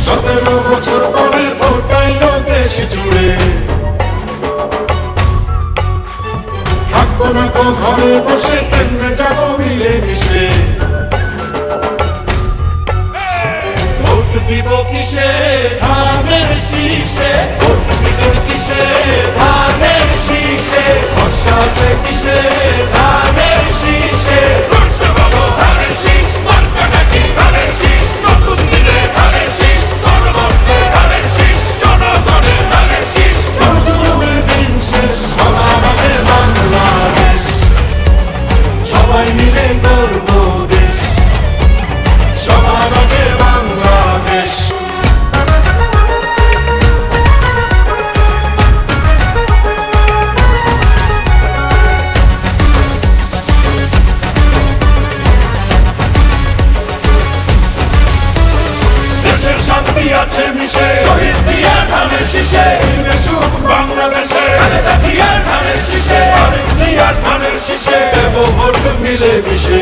17 বছর পরে ভোটাইল দেশ জুড়ে, থাকবো না তো ঘরে বসে, কেন্দ্রে যাবো মিলে মিশে। ভোট দিব কিসে, ধানের শীষে, ভোট দিব কিসে, ধানের শীষে, ভরসা আছে কিসে, ধানের শীষে। করছে বলো ধানের শীষ, মার্কাটা কি ধানের শীষ, নতুন দিনে ধানের শীষ, গণতন্ত্রে ধানের শীষ, জনগণের ধানের শীষ। জনগণের দিন শেষ, সবার আগে বাংলাদেশ, সবাই মিলে গর্ব দেশ, সবার আগে বাংলাদেশ। দেশের শান্তি আছে মিশে, শহীদ জিয়ার ধানের শীষে, সুখ বাংলাদেশে, খালেদা জিয়ার ধানের শীষে, আরেক জিয়ার ধানের শীষে, দেব ভোট মিলে মিশে।